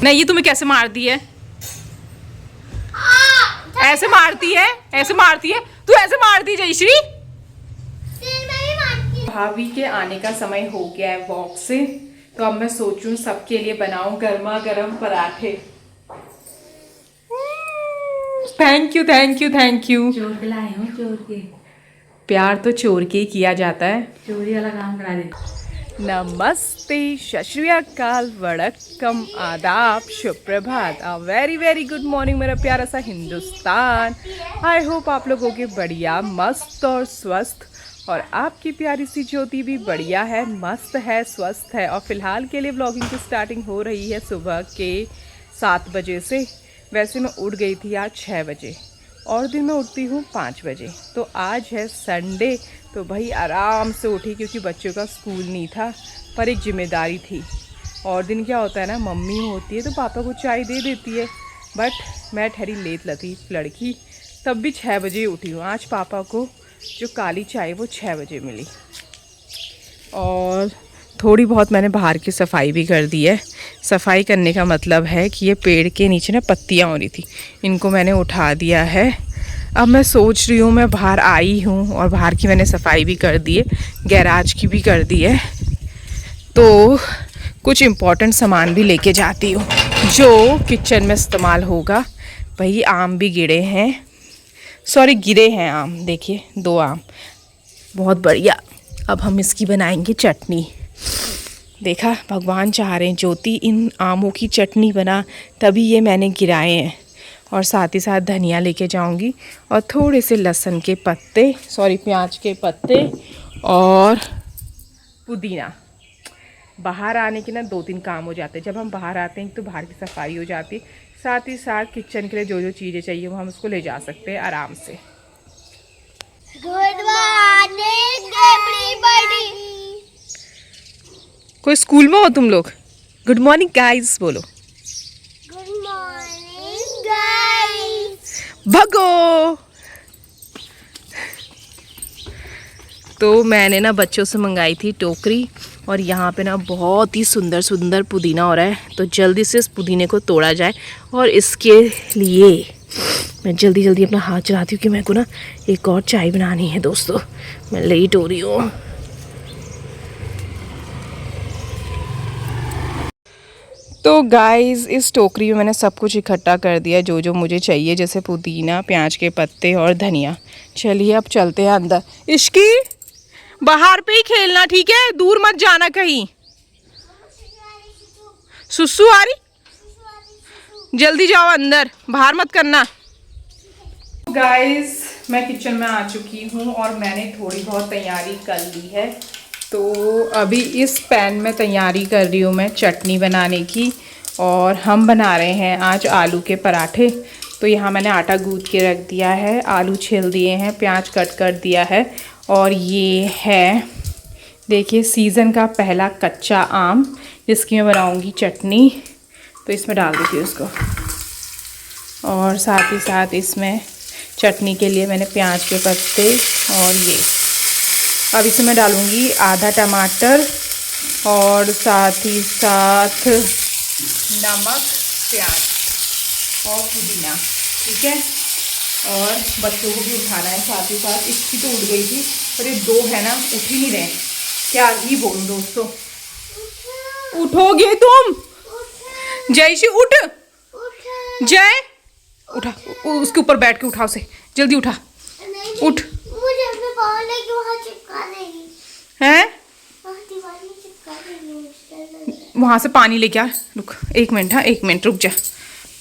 नहीं, ये तुम्हें कैसे मारती है? ऐसे मारती है, ऐसे मारती है, तू ऐसे मारती है जयश्री। भाभी के आने का समय हो गया है वॉक से, तो अब मैं सोचूं सबके लिए बनाऊं गर्मा गर्म पराठे। Thank you thank you thank you. चोर के लाए हूँ, चोर के। प्यार तो चोर के ही किया जाता है। चोरी वाला काम करा दे। नमस्ते, सत श्री अकाल, वड़क्कम, आदाब, सुप्रभात, a very very good morning मेरा प्यारा सा हिंदुस्तान। आई होप आप लोग होगे बढ़िया, मस्त और स्वस्थ, और आपकी प्यारी सी ज्योति भी बढ़िया है, मस्त है, स्वस्थ है। और फिलहाल के लिए व्लॉगिंग की स्टार्टिंग हो रही है सुबह के 7 बजे से। वैसे मैं उठ गई थी आज 6 बजे, और दिन में उठती हूँ 5 बजे। तो आज है संडे, तो भाई आराम से उठी, क्योंकि बच्चों का स्कूल नहीं था, पर एक जिम्मेदारी थी। और दिन क्या होता है ना, मम्मी होती है तो पापा को चाय दे देती है, बट मैं ठहरी लेट लतीफ़ लड़की, तब भी 6 बजे ही उठी हूँ। आज पापा को जो काली चाय वो 6 बजे मिली। और थोड़ी बहुत मैंने बाहर की सफाई भी कर दी है। सफाई करने का मतलब है कि ये पेड़ के नीचे ना पत्तियाँ हो रही थी, इनको मैंने उठा दिया है। अब मैं सोच रही हूँ, मैं बाहर आई हूँ और बाहर की मैंने सफाई भी कर दी है, गैराज की भी कर दी है, तो कुछ इम्पोर्टेंट सामान भी लेके जाती हूँ जो किचन में इस्तेमाल होगा। भाई आम भी गिरे हैं, सॉरी गिरे हैं आम, देखिए 2 आम, बहुत बढ़िया। अब हम इसकी बनाएंगे चटनी। देखा, भगवान चाह रहे हैं ज्योति इन आमों की चटनी बना, तभी ये मैंने गिराए हैं। और साथ ही साथ धनिया लेके जाऊंगी, और थोड़े से लहसुन के पत्ते, सॉरी प्याज के पत्ते, और पुदीना। बाहर आने के ना 2-3 काम हो जाते हैं। जब हम बाहर आते हैं तो बाहर की सफाई हो जाती है, साथ ही साथ किचन के लिए जो जो चीज़ें चाहिए वो हम उसको ले जा सकते हैं आराम से। Good morning everybody. कोई स्कूल में हो तुम लोग? गुड मॉर्निंग गाइस बोलो। Good morning guys. भगो। तो मैंने ना बच्चों से मंगाई थी टोकरी, और यहाँ पे ना बहुत ही सुंदर सुंदर पुदीना हो रहा है, तो जल्दी से इस पुदीने को तोड़ा जाए। और इसके लिए मैं जल्दी जल्दी अपना हाथ चलाती हूँ कि मेरे को ना एक और चाय बनानी है दोस्तों, मैं लेट हो रही हूँ। तो गाइस इस टोकरी में मैंने सब कुछ इकट्ठा कर दिया जो जो मुझे चाहिए, जैसे पुदीना, प्याज के पत्ते और धनिया। चलिए अब चलते हैं अंदर। इश्की बाहर पे ही खेलना, ठीक है, दूर मत जाना कहीं। सुसु आ रही, जल्दी जाओ अंदर, बाहर मत करना। गाइस मैं किचन में आ चुकी हूँ और मैंने थोड़ी बहुत तैयारी कर ली है। तो अभी इस पैन में तैयारी कर रही हूँ मैं चटनी बनाने की, और हम बना रहे हैं आज आलू के पराठे। तो यहाँ मैंने आटा गूंथ के रख दिया है, आलू छील दिए हैं, प्याज कट कर दिया है, और ये है देखिए सीज़न का पहला कच्चा आम, जिसकी मैं बनाऊँगी चटनी। तो इसमें डाल देती हूँ उसको, और साथ ही साथ इसमें चटनी के लिए मैंने प्याज के पत्ते, और ये अब इसमें डालूँगी आधा टमाटर, और साथ ही साथ नमक, प्याज और पुदीना, ठीक है। और बच्चों को भी उठाना है साथ ही साथ। इसकी तो उठ गई थी, पर ये 2 है ना उठ ही नहीं रहे, क्या ही बोलूं दोस्तों। उठोगे तुम? जयश्री उठ, जय उठा, उसके ऊपर बैठ के उठा उसे, जल्दी उठा, उठ। मुझे अपने पाँव लेके वहाँ चिपका देगी। हैं? वहाँ दीवार में चिपका देगी। वहाँ से पानी लेके आ, रुक 1 मिनट, हाँ 1 मिनट रुक जा,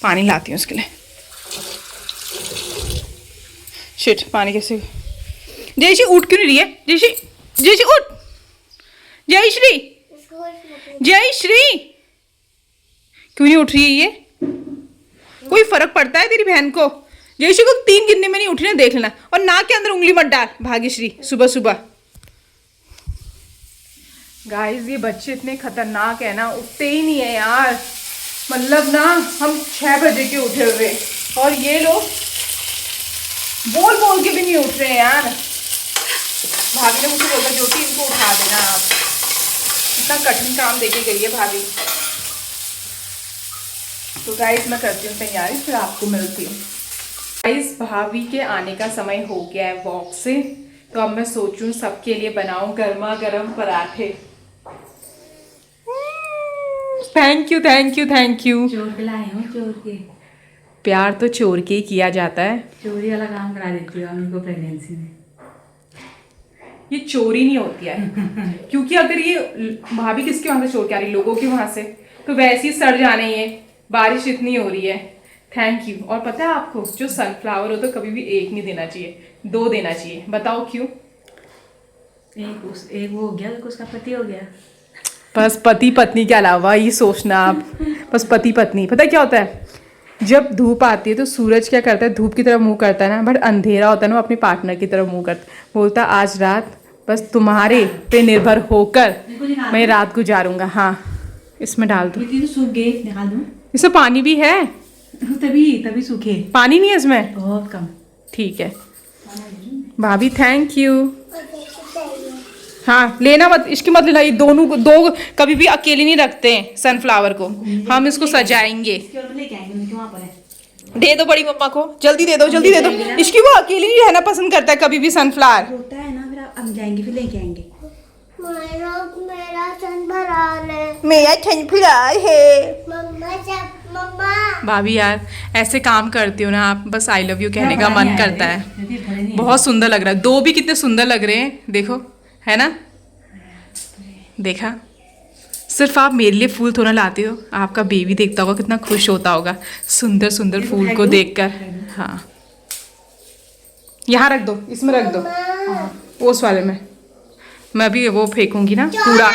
पानी लाती हूँ उसके लिए। शिट, पानी कैसे? जयश्री उठ क्यों नहीं रही है? जयश्री, जयश्री उठ, जयश्री, जयश्री क्यों नहीं उठ रही है ये? कोई फर्क पड़ता है तेरी बहन को? जयश्री को 3 गिनने में नहीं उठी ना, देख लेना। और नाक के अंदर उंगली मत डाल भाग्यश्री सुबह सुबह। गाइस ये बच्चे इतने खतरनाक है ना, उठते ही नहीं है यार। मतलब ना हम 6 बजे के उठे हुए, और ये लोग बोल बोल के भी नहीं उठ रहे हैं यार। भाभी ने मुझे बोला ज्योति इनको उठा देना आप, इतना कठिन काम देके गई है भाभी। तो गाइस मैं करती हूँ तैयारी, फिर आपको मिलती हूँ। गाइस भाभी के आने का समय हो गया है वॉक से, तो अब मैं सोचूं सबके लिए बनाऊं गर्मा गर्म पराठे। Thank you thank you thank you. चोर के लाए हूँ, चोर के। प्यार तो चोर के ही किया जाता है। चोरी वाला काम करा देती हूँ उनको प्रेगनेंसी में। ये चोरी नहीं होती है क्योंकि अगर ये भाभी किसके वहां से चोर के आ रही, लोगों के वहां से, तो वैसे ही सड़ जाने ये। बारिश इतनी हो रही है। Thank you. और पता है आपको, जो सनफ्लावर हो तो कभी भी एक नहीं देना चाहिए, 2 देना चाहिए। बताओ क्यों? एक वो हो गया, उसका पति हो गया। बस पति पत्नी के अलावा ये सोचना आप, बस पति पत्नी। पता है क्या होता है, जब धूप आती है तो सूरज क्या करता है, धूप की तरफ मुंह करता है ना, बट अंधेरा होता है ना, वो अपने पार्टनर की तरफ मुंह करता है, बोलता आज रात बस तुम्हारे पे निर्भर होकर मैं रात गुजारूंगा। हाँ इसमें डाल दो। तो सूख गए, निकाल दूँ? इसमें पानी भी है? तभी सूखे। पानी नहीं है इसमें? बहुत कम। ठीक है भाभी, थैंक यू। और कैसे चाहिए? हाँ लेना मत, इसकी मत लेना, ये दोनों को दो कभी भी अकेले नहीं रखते हैं सनफ्लावर को, हम इसको सजाएंगे। लेके आएंगे, वहाँ पर है। दे दो बड़ी मम्मा को, जल्दी दे दो जल्दी दे दो। इसकी वो अकेली नहीं रहना पसंद करता है कभी भी सनफ्लावर। होता है ना, फिर हम जाएंगे फिर लेके आएंगे। मेरा सनफ्लावर है। मेरा सनफ्लावर है। मम्मा भाभी यार ऐसे काम करती हो ना आप, बस आई लव यू कहने का मन करता है। बहुत सुंदर लग रहा है, 2 भी कितने सुंदर लग रहे हैं, देखो है ना। देखा, सिर्फ आप मेरे लिए फूल थोड़ा लाते हो, आपका बेबी देखता होगा कितना खुश होता होगा सुंदर सुंदर फूल को देखकर। हाँ यहाँ रख दो, इसमें रख दो, उस वाले में। मैं अभी वो फेंकूंगी ना कूड़ा।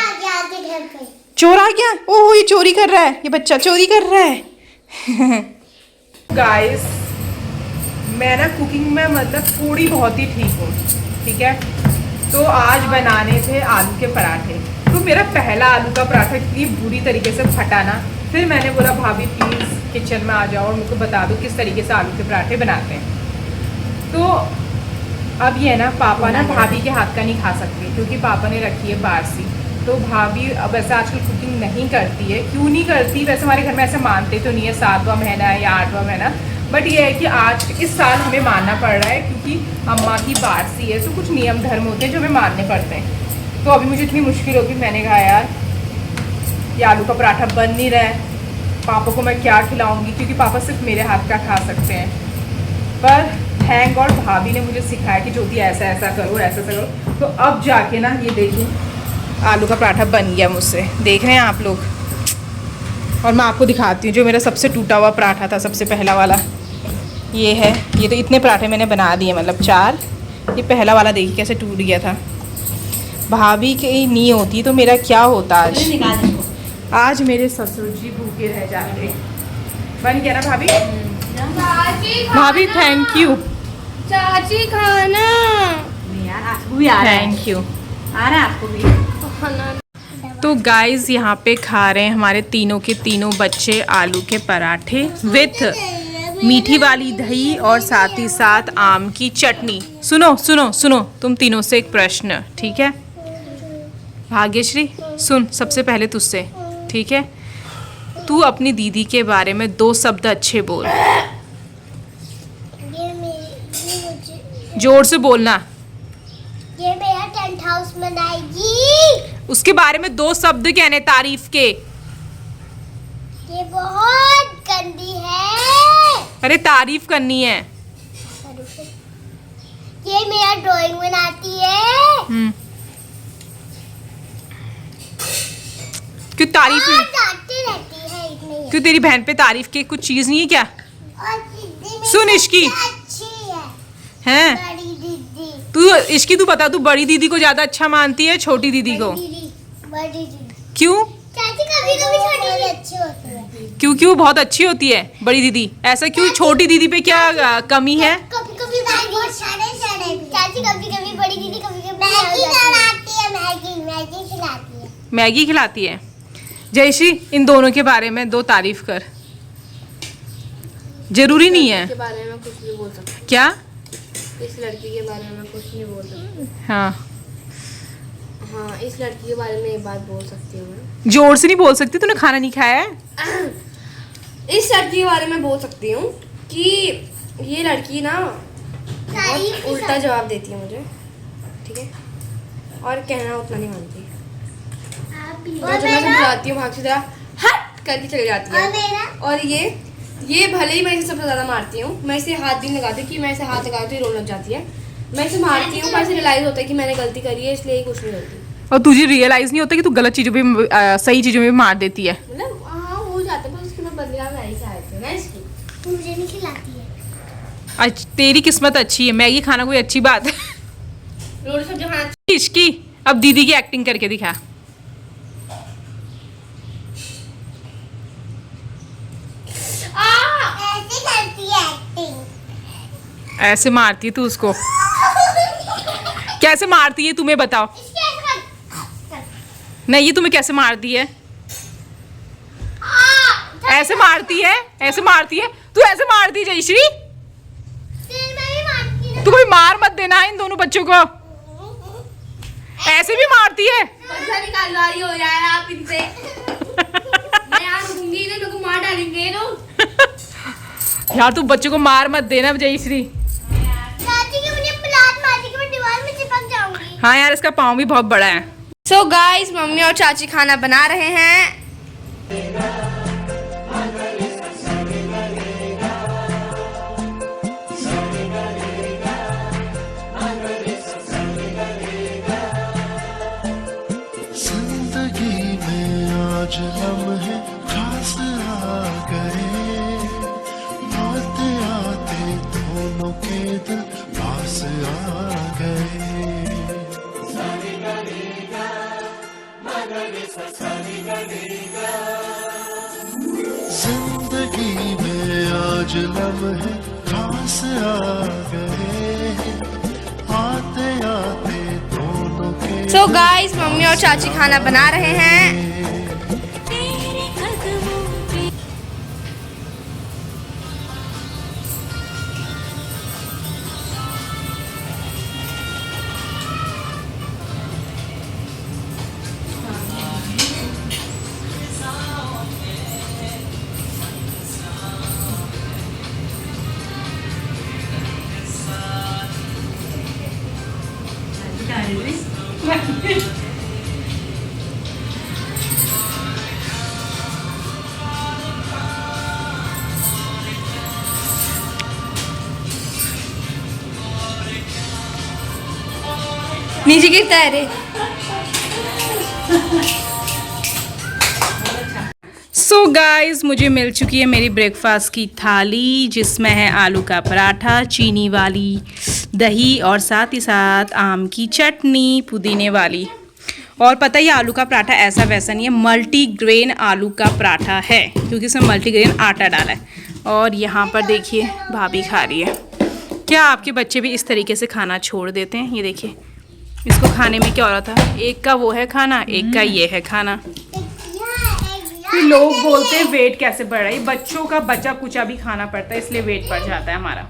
चोर आ गया, ओह ये चोरी कर रहा है, ये बच्चा चोरी कर रहा है। गाइस मैं ना कुकिंग में मतलब थोड़ी बहुत ही ठीक हूँ, ठीक है। तो आज बनाने थे आलू के पराठे, तो मेरा पहला आलू का पराठा इतनी बुरी तरीके से फटा ना, फिर मैंने बोला भाभी प्लीज़ किचन में आ जाओ और मुझको बता दो किस तरीके से आलू के पराठे बनाते हैं। तो अब ये ना पापा ना भाभी के हाथ का नहीं खा सकते, क्योंकि पापा ने रखी है बारसी। तो भाभी अब वैसे आजकल कुकिंग नहीं करती है, क्यों नहीं करती, वैसे हमारे घर में ऐसे मानते तो नहीं है, 7वां महीना है या 8वां महीना, बट ये है कि आज इस साल हमें मानना पड़ रहा है क्योंकि अम्मा की बारसी है, तो कुछ नियम धर्म होते हैं जो हमें मानने पड़ते हैं। तो अभी मुझे इतनी मुश्किल होगी, मैंने कहा यार ये आलू का पराठा बन नहीं रहा है, पापा को मैं क्या खिलाऊंगी, क्योंकि पापा सिर्फ मेरे हाथ का खा सकते हैं। पर थैंक गॉड भाभी ने मुझे सिखाया कि ज्योति ऐसा ऐसा करो, ऐसा ऐसा करो। तो अब जाके ना ये देखिए आलू का पराठा बन गया मुझसे, देख रहे हैं आप लोग। और मैं आपको दिखाती हूँ जो मेरा सबसे टूटा हुआ पराठा था, सबसे पहला वाला ये है। ये तो इतने पराठे मैंने बना दिए, मतलब 4। ये पहला वाला देखिए कैसे टूट गया था। भाभी की नहीं होती तो मेरा क्या होता आज। आज मेरे ससुर जी भूखे रह जाते। बन गया ना भाभी? भाभी थैंक यू। चाची खाना यार आपको भी आ रहा है, थैंक यू। आ रहा है आपको भी। तो गाइस यहाँ पे खा रहे हैं हमारे तीनों के तीनों बच्चे आलू के पराठे विथ मीठी वाली दही और साथ ही साथ आम की चटनी। सुनो सुनो सुनो, तुम तीनों से एक प्रश्न, ठीक है। भाग्यश्री सुन, सबसे पहले तुझसे, ठीक है। तू अपनी दीदी के बारे में 2 शब्द अच्छे बोल। जोर से बोलना। ये मेरा टेंट हाउस बनाएगी। उसके बारे में 2 शब्द कहने तारीफ के। ये बहुत गंदी है। अरे तारीफ करनी है। ये मेरा ड्राइंग बनाती है। क्यों तारीफ और नहीं? डांटती रहती है इतनी। क्यों तेरी बहन पे तारीफ के कुछ चीज नहीं है क्या? और दीदी मेरी सुन इसकी। सबसे अच्छी है, हैं? बड़ी दीदी। तू इसकी, तू बता, तू बड़ी दीदी को ज्यादा अच्छा मानती है छोटी दीदी को? बड़ी दीदी। क्यों? चाची कभी कभी छोटी दीदी अच्छी होती है। क्यों बहुत अच्छी होती है बड़ी दीदी, ऐसा क्यों? छोटी दीदी पे क्या कमी है? कभी कभी चाची कभी कभी बड़ी दीदी कभी कभी मैगी खिलाती है। मैगी खिलाती है। मैगी खिलाती है। जयश्री इन दोनों के बारे में 2 तारीफ कर। जरूरी नहीं है के बारे में कुछ भी बोल सकती हूँ। क्या? इस लड़की के बारे में कुछ नहीं बोल सकती। हाँ हाँ, इस लड़की के बारे में एक बात बोल सकती हूँ मैं। जोर से नहीं बोल सकती, तूने खाना नहीं खाया है। इस लड़की के बारे में बोल सकती हूँ कि ये लड़की ना बहुत उल्टा जवाब देती है मुझे, ठीक है, और कहना उतना नहीं मानती। और जब मैं उसे बुलाती हूँ भाग से जरा हट करके चली जाती है। और ये भले ही मैं इसे सबसे ज़्यादा मारती हूँ, मैं इसे हाथ भी नहीं लगाती कि मैं इसे हाथ लगाती हूँ, रोने लग जाती है। मैं इसे मारती हूँ पर इसे रियलाइज़ होता है कि मैंने गलती करी है, इसलिए कुछ नहीं करती। और तुझे रियलाइज नहीं होता कि तू गलत चीजों पे सही चीजों में मार देती है। मतलब हाँ हो जाता है, पर उसके मैं बदला नहीं चाहती ना इसकी। तू मुझे नहीं खिलाती है। आज तेरी किस्मत अच्छी है, मैगी खाना कोई अच्छी बात है। रोटी सब्जी खाना इसकी अब दीदी की एक्टिंग करके दिखा। ऐसे करती है एक्टिंग। ऐसे मारती है तू उसको, कैसे मारती है तुम्हें बताओ। इसके ऐसे कर। नहीं, ये तुम्हें कैसे मारती है? ऐसे मारती है, ऐसे मारती है तू, ऐसे मारती है जयश्री। फिर मैं भी मारती हूँ। तू कोई मार मत देना इन दोनों बच्चों को। ऐसे भी मारती है। बच्चा निकालवारी हो जाए आप इनसे। मैं यहाँ रुकूंगी, इन्हें लोग मार डालेंगे ये लोग। यार तू बच्चों को मार मत देना जयश्री। चाची की मुझे लात मारती कि मैं दीवार में चिपक जाऊंगी। हाँ यार, इसका पाँव भी बहुत बड़ा है। सो गाइस, मम्मी और चाची खाना बना रहे हैं। जिंदगी में आज लम्हे खास आ गए, आते आते दोनों के दिल पास आ गए। जिंदगी में आज लम्हे खास आ गए, आते आते दोनों के सो गाइस, मम्मी और चाची खाना बना रहे हैं। नीचे गिरता है रे। सो गाइस, मुझे मिल चुकी है मेरी ब्रेकफास्ट की थाली, जिसमें है आलू का पराठा, चीनी वाली दही और साथ ही साथ आम की चटनी पुदीने वाली। और पता ही आलू का पराठा ऐसा वैसा नहीं है, मल्टीग्रेन आलू का पराठा है क्योंकि इसमें मल्टीग्रेन आटा डाला है। और यहाँ पर देखिए भाभी खा रही है। क्या आपके बच्चे भी इस तरीके से खाना छोड़ देते हैं? ये देखिए, इसको खाने में क्या हो रहा था, एक का वो है खाना, एक का ये है खाना। फिर लोग बोलते हैं वेट कैसे बढ़ रहा है। बच्चों का बचा कुचा भी खाना पड़ता है, इसलिए वेट बढ़ जाता है हमारा।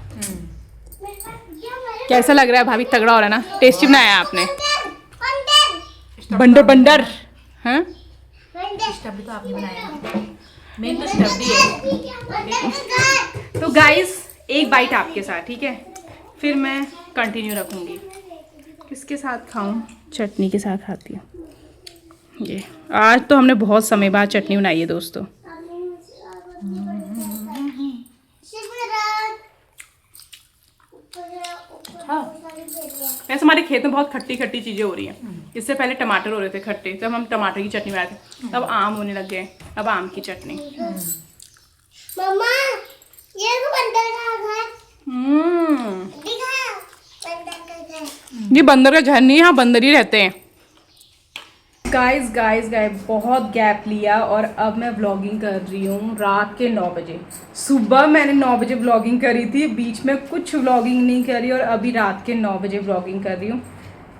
कैसा लग रहा है भाभी? तगड़ा हो रहा है ना? टेस्टी बनाया है आपने? बंडर बंडर। हाँ, स्टफ भी तो आपने बनाया, मेन तो स्टफ भी है। तो गाइस एक बाइट आपके साथ, ठीक है, फिर मैं कंटिन्यू रखूँगी। किसके साथ खाऊं? चटनी के साथ खाती हूँ। ये आज तो हमने बहुत समय बाद चटनी बनाई है दोस्तों। वैसे हमारे खेत में बहुत खट्टी खट्टी चीज़ें हो रही हैं। इससे पहले टमाटर हो रहे थे खट्टे, तब हम टमाटर की चटनी बनाए थे। अब आम होने लग गए, अब आम की चटनी। मम्मा, ये तो बंदर का घर दिखा, बंदर का घर। ये बंदर का घर नहीं है, यहाँ बंदर ही रहते हैं। गाइस बहुत गैप लिया और अब मैं व्लॉगिंग कर रही हूँ रात के 9 बजे। सुबह मैंने 9 बजे व्लॉगिंग करी थी, बीच में कुछ व्लॉगिंग नहीं करी, और अभी रात के 9 बजे व्लॉगिंग कर रही हूँ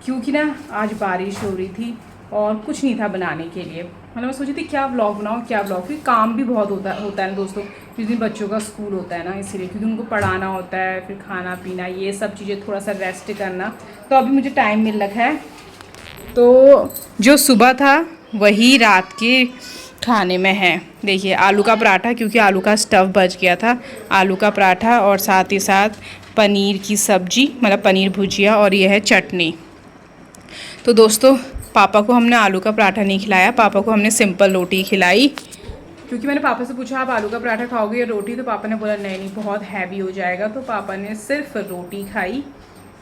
क्योंकि ना आज बारिश हो रही थी और कुछ नहीं था बनाने के लिए। मतलब मैं सोची थी क्या व्लॉग बनाऊँ, क्या व्लॉग, क्योंकि काम भी बहुत होता है ना दोस्तों। जिस दिन बच्चों का स्कूल होता है ना, इसीलिए, क्योंकि उनको पढ़ाना होता है, फिर खाना पीना, ये सब चीज़ें, थोड़ा सा रेस्ट करना। तो अभी मुझे टाइम मिल रखा है, तो जो सुबह था वही रात के खाने में है, देखिए आलू का पराठा, क्योंकि आलू का स्टफ़ बच गया था। आलू का पराठा और साथ ही साथ पनीर की सब्जी, मतलब पनीर भुजिया, और ये है चटनी। तो दोस्तों पापा को हमने आलू का पराठा नहीं खिलाया, पापा को हमने सिंपल रोटी खिलाई, क्योंकि मैंने पापा से पूछा आप आलू का पराठा खाओगे या रोटी, तो पापा ने बोला नहीं नहीं बहुत हैवी हो जाएगा, तो पापा ने सिर्फ रोटी खाई।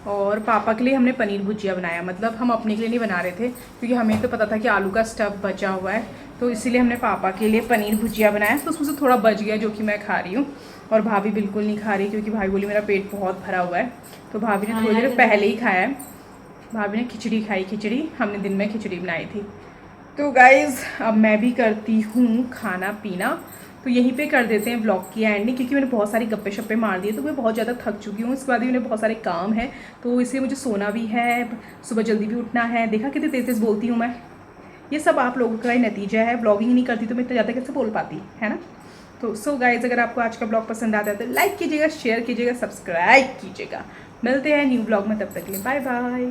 और पापा के लिए हमने पनीर भुजिया बनाया, मतलब हम अपने के लिए नहीं बना रहे थे, क्योंकि हमें तो पता था कि आलू का स्टफ़ बचा हुआ है, तो इसीलिए हमने पापा के लिए पनीर भुजिया बनाया। तो उसमें से थोड़ा बच गया जो कि मैं खा रही हूँ, और भाभी बिल्कुल नहीं खा रही, क्योंकि भाभी बोली मेरा पेट बहुत भरा हुआ है। तो भाभी ने थोड़ी देर पहले ही खाया है, भाभी ने खिचड़ी खाई, खिचड़ी हमने दिन में खिचड़ी बनाई थी। तो गाइज़ अब मैं भी करती हूँ खाना पीना, तो यहीं पे कर देते हैं ब्लॉग की एंडिंग, क्योंकि मैंने बहुत सारी गप्पे शप्पे मार दिए, तो मैं बहुत ज़्यादा थक चुकी हूँ। इसके बाद भी मैंने बहुत सारे काम है, तो इसलिए मुझे सोना भी है, सुबह जल्दी भी उठना है। देखा कितनी तेज़ तेज़ बोलती हूँ मैं, ये सब आप लोगों का ही नतीजा है। ब्लॉगिंग नहीं करती तो मैं इतना ज़्यादा कैसे बोल पाती, है ना। तो सो गाइज़ अगर आपको आज का ब्लॉग पसंद आता है तो लाइक कीजिएगा, शेयर कीजिएगा, सब्सक्राइब कीजिएगा। मिलते हैं न्यू ब्लॉग में, तब तक के लिए बाय बाय।